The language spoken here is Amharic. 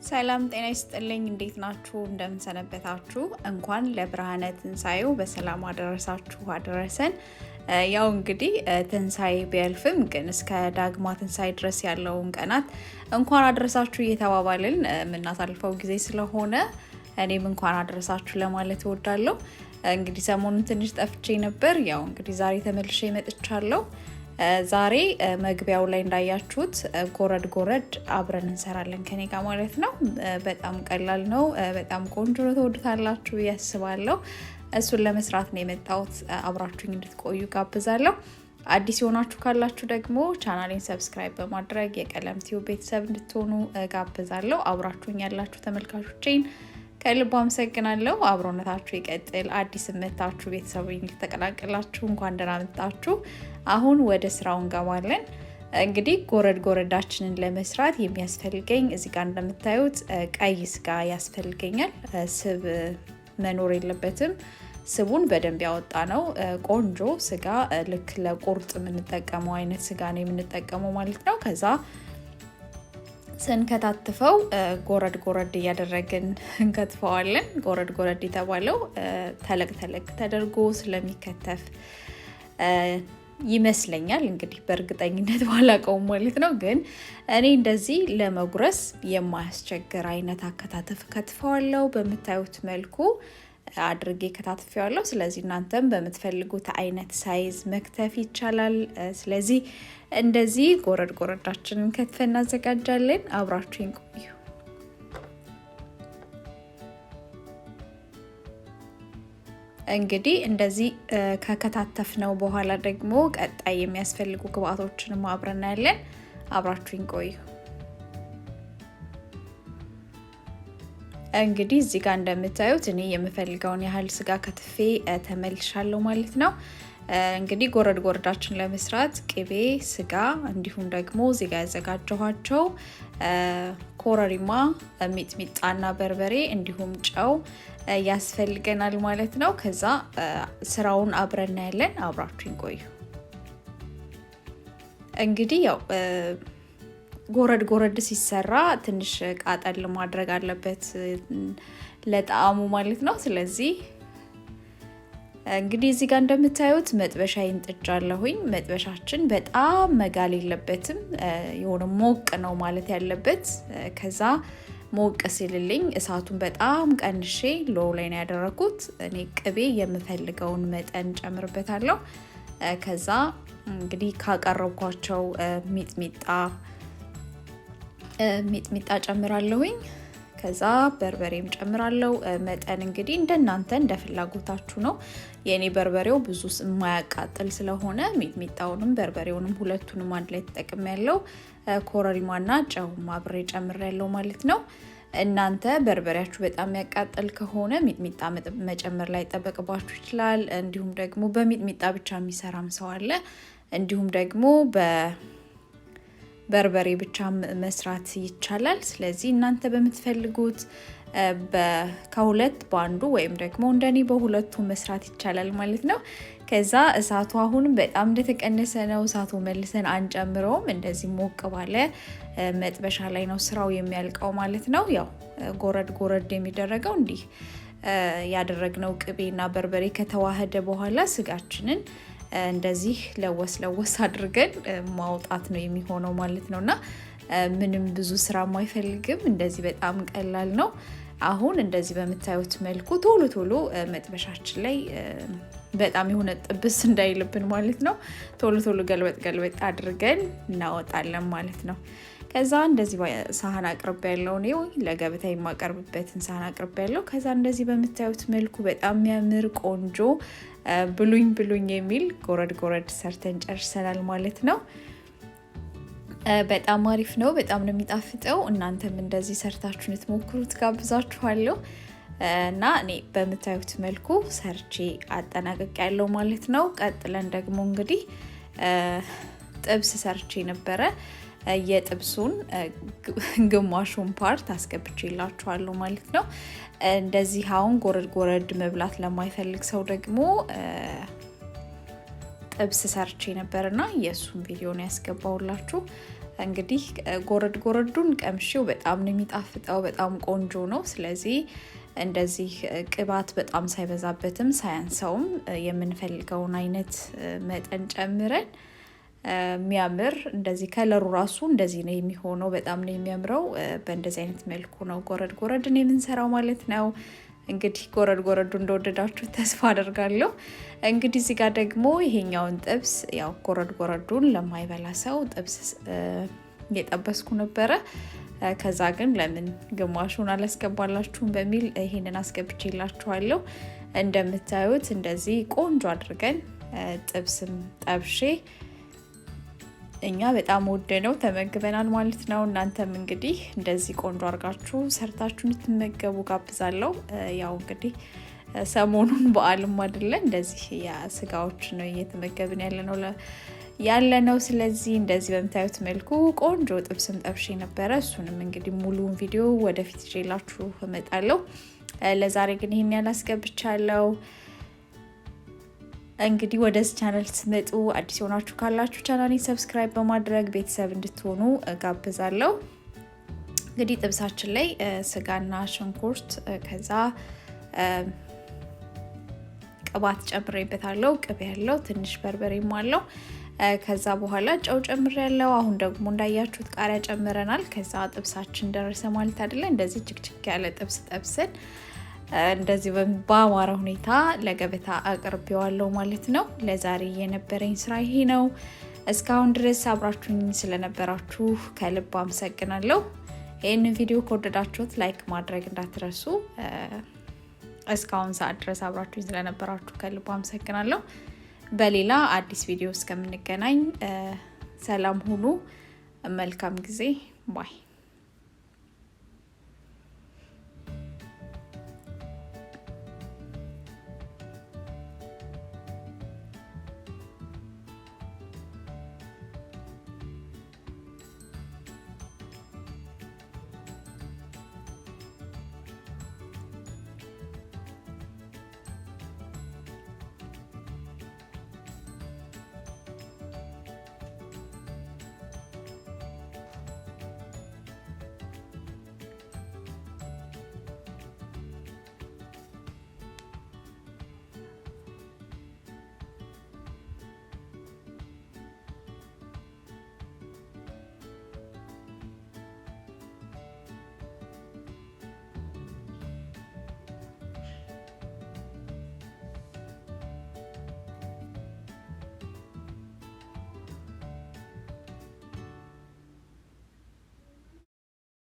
ሰላም ጤና ይስጥልኝ እንዴት ናችሁ እንደምን ሰነበታችሁ እንኳን ለብርሃነ ትንሳኤው በሰላም አደረሳችሁ አደረሰን ያው እንግዲህ ትንሳኤ ቢያልፍም ግን እስከ ዳግማ ትንሳኤ ድረስ ያለውን ቀናት እንኳን አደረሳችሁ እየተባባልን የምናሳልፈው ጊዜ ስለሆነ እኔም እንኳን አደረሳችሁ ለማለት እወዳለሁ እንግዲህ ሰሞኑን ትንሽ ጠፍቼ ነበር ያው እንግዲህ ዛሬ ተመልሼ መጥቻለሁ ዛሬ መግቢያው ላይ እንዳያችሁት ጎረድ አብረን እንሰራለን ከኔ ጋር ማለት ነው በጣም ቀላል ነው በጣም ቆንጆ ነው ተወዱታላችሁ ያስባለሁ እሱን ለመስራት ነው የመጣሁት አብራችሁኝ እንድትቆዩ ጋብዛለሁ አዲስ የሆናችሁ ካላችሁ ደግሞ ቻናሌን ሰብስክራይብ በማድረግ የቀለም ቲዩብ ቤተሰብ እንድትሆኑ ጋብዛለሁ አብራችሁኝ ያላችሁ ተመልካቾቼን ከልብ አመሰግናለሁ አብሮነታችሁ ይቀጥል አዲስ መታችሁ ቤተሰቡን ልትቀላቀላችሁ እንኳን ደህና መጣችሁ አሁን ወደ ስራው እንገባለን እንግዲህ ጎረዳችንን ለመስራት የሚያስፈልገኝ እዚህ ጋር እንደምታዩት ቀይ ስጋ ያስፈልገኛል ስብ መኖር የለበትም ስቡን በደንብ ያወጣ ነው ቆንጆ ስጋ ልክ ለቁርጥ የምንጠቀመው አይነት ስጋ ነው የምንጠቀመው ማለት ነው ከዛ ስንከታተፈው ጎረድ እያደረግን እንከትፈዋለን ጎረድ የተባለው ተለቅ ተደርጎ ስለሚከተፍ ይመስለኛል እንግዲህ በእርግጠኝነት ባላቀው ማለት ነው ግን እኔ እንደዚህ ለመጉረስ የማያስቸግር አይነት አከታተፍ ከትፈዋለሁ በመታዩት መልኩ አድርጌ ከታትፈዋለሁ ስለዚህ እናንተም በመትፈልጉት አይነት ሳይዝ መክተፍ ይቻላል ስለዚህ እንደዚህ ጎረዳችንን ከትፈን እናዘጋጃለን አብራችሁን ቆዩ እንግዲህ እንደዚህ ከከታተፍነው በኋላ ደግሞ ቀጣይ የሚያስፈልጉ ግብአቶችን አብረን እናያለን አብራችሁን ቆዩ እንግዲህ እዚህ ጋር እንደምታዩት እኔ የምፈልገውን ያህል ስጋ ከትፌ ተመልሻለሁ ማለት ነው እንግዲህ ጎረዳችን ለመስራት ቅቤ ስጋ እንዲሁም ደግሞ እዚህ ጋር ያዘጋጀኋቸው ኮረሪማ ሚጥሚጣና በርበሬ እንዲሁም ጨው ያስፈልገናል ማለት ነው ከዛ ስራውን አብረን እናያለን አብራችሁን ቆዩ እንግዲህ ያው ጎረድ ሲሰራ ትንሽ ቃጠል ማድረግ አለበት ለጣዕሙ ማለት ነው ስለዚህ እንግዲህ እዚህ ጋር እንደምታዩት መጥበሻዬን ጥጃለሁኝ መጥበሻችን በጣም መጋል የለበትም የሆነ ሞቅ ነው ማለት ያለበት ከዛ ሞቅ ሲልልኝ እሳቱን በጣም ቀንሼ ሎው ላይ ነው ያደረኩት እኔ ቅቤ የምፈልገውን መጠን ጨምርበታለሁ ከዛ እንግዲህ ካቀረብኳቸው ሚጥሚጣ ጨምራለሁኝ ከዛ በርበሬም ጨምራለሁ መጠን እንግዲህ እንደናንተ እንደ ፍላጎታችሁ ነው የኔ በርበሬው ብዙ የማያቃጥል ስለሆነ ሚጥሚጣውንም በርበሬውንም ሁለቱንም አንድ ላይ ተጠቅሜያለሁ ኮረሪማና ጨው አብሬ ጨምሬያለሁ ማለት ነው እናንተ በርበሬያችሁ በጣም ያቃጥል ከሆነ ሚጥሚጣ መጨመር ላይ ተጠበቅባችሁ ይችላል እንዲሁም ደግሞ በሚጥሚጣ ብቻ የሚሰራም ሰው አለ እንዲሁም ደግሞ በርበሬ ብቻ መስራት ይቻላል ስለዚህ እናንተ በመትፈልጉት ከሁለት ባንዱ ወይም ደግሞ እንደኔ በሁለቱ መስራት ይቻላል ማለት ነው ከዛ እሳቱ አሁን በጣም እንደተቀነሰ ነው እሳቱ መልሰን አንጨምረውም እንደዚህ ሞቅ ባለ መጥበሻ ላይ ነው ስራው የሚያልቀው ማለት ነው ያው ጎረድ የሚደረገው እንዲህ ያደረግነው ቅቤና በርበሬ ከተዋሃደ በኋላ ስጋችንን እንደዚህ ለወስ አድርገን ማውጣት ነው የሚሆነው ማለት ነውና ምንም ብዙ ስራ ማይፈልግም እንደዚህ በጣም ቀላል ነው አሁን እንደዚህ በመታዩት መልኩ ቶሎ መጥበሻችን ላይ በጣም የሆነ ጥብስ እንዳይልብን ማለት ነው ቶሎ ገልበጥ አድርገን እናወጣለን ማለት ነው ከዛ እንደዚህ ሳህን አቅርቤያለሁ ነው ለገበታ የማቀርብበትን ሳህን አቅርቤያለሁ ከዛ እንደዚህ በመታዩት መልኩ በጣም የሚያምር ቆንጆ ብሉኝ የሚል ጎረድ ሰርተን ጨርሰናል ማለት ነው በጣም አሪፍ ነው በጣም ነው የሚጣፍጠው እናንተም እንደዚህ ሰርታችሁ ልትሞክሩት ጋብዛችኋለሁ እና እኔ በመታዩት መልኩ ሰርቼ አጠናቅቄያለሁ ማለት ነው ቀጥለን ደግሞ እንግዲህ ጥብስ ሰርቼ ነበረ የጥብሱን ግማሹን ፓርት አስገብቼላችኋለሁ ማለት ነው እንደዚህ አሁን ጎረድ መብላት ለማይፈልግ ሰው ደግሞ ጥብስ ሰርቼ ነበርና የሱን ቪዲዮ ነው ያስገባውላችሁ እንግዲህ ጎረዱን ቀምሼው በጣም ነው የሚጣፍጠው፣ በጣም ቆንጆ ነው። ስለዚህ እንደዚህ ቅባት በጣም ሳይበዛበትም ሳያንሰውም የምንፈልገውን አይነት መጠን ጨምረን የሚያምር እንደዚህ ከለሩ ራሱ እንደዚህ ነው የሚሆነው። በጣም ነው የሚያምረው። በእንደዚህ አይነት መልኩ ነው ጎረድን የምንሰራው ማለት ነው። እንግዲህ ጎረዱ እንደወደዳችሁ ተስፋ አደርጋለሁ። እንግዲህ እዚህ ጋር ደግሞ ይሄኛውን ጥብስ ያው ጎረዱን ለማይበላ ሰው ጥብስ እየጠበስኩ ነበረ። ከዛ ግን ለምን ግማሹን አላስገባላችሁም በሚል ይሄንን አስገብቼላችኋለሁ። እንደምታዩት እንደዚህ ቆንጆ አድርገን ጥብስም ጠብሼ እኛ በጣም ወደነው ተመግበናል ማለት ነው። እናንተም እንግዲህ እንደዚህ ቆንጆ አድርጋችሁ ሰርታችሁ እንድትመገቡ ጋብዛለሁ። ያው እንግዲህ ሰሞኑን በዓልም አይደለ እንደዚህ ስጋዎች ነው እየተመገብን ያለነው። ስለዚህ እንደዚህ በምታዩት መልኩ ቆንጆ ጥብስም ጠብሼ ነበረ። እሱንም እንግዲህ ሙሉውን ቪዲዮ ወደፊት ይዤላችሁ እመጣለሁ። ለዛሬ ግን ይሄን ያላስገብቻለሁ። እንግዲህ ወደዚህ ቻናል ስትመጡ አዲስ ሆናችሁ ካላችሁ ቻናሌን ሰብስክራይብ በማድረግ ቤተሰብ እንድትሆኑ ጋብዛለሁ። እንግዲህ ጥብሳችን ላይ ስጋና ሽንኩርት ከዛ ቅባት ጨምሬበታለሁ። ቅቤ ያለው ትንሽ በርበሬም አለው። ከዛ በኋላ ጨው ጨምሬያለሁ። አሁን ደግሞ እንዳያችሁት ቃሪያ ጨምረናል። ከዛ ጥብሳችን ደረሰ ማለት አይደለ? እንደዚህ ችክችክ ያለ ጥብስ ጠብሰን እንደዚህ በአማረ ሁኔታ ለገበታ አቅርቤዋለሁ ማለት ነው። ለዛሬ የነበረኝ ስራ ይሄ ነው። እስካሁን ድረስ አብራችሁኝ ስለነበራችሁ ከልብ አመሰግናለሁ። ይህንን ቪዲዮ ከወደዳችሁት ላይክ ማድረግ እንዳትረሱ። እስካሁን ሰዓት ድረስ አብራችሁኝ ስለነበራችሁ ከልብ አመሰግናለሁ። በሌላ አዲስ ቪዲዮ እስከምንገናኝ ሰላም ሁኑ። መልካም ጊዜ ባይ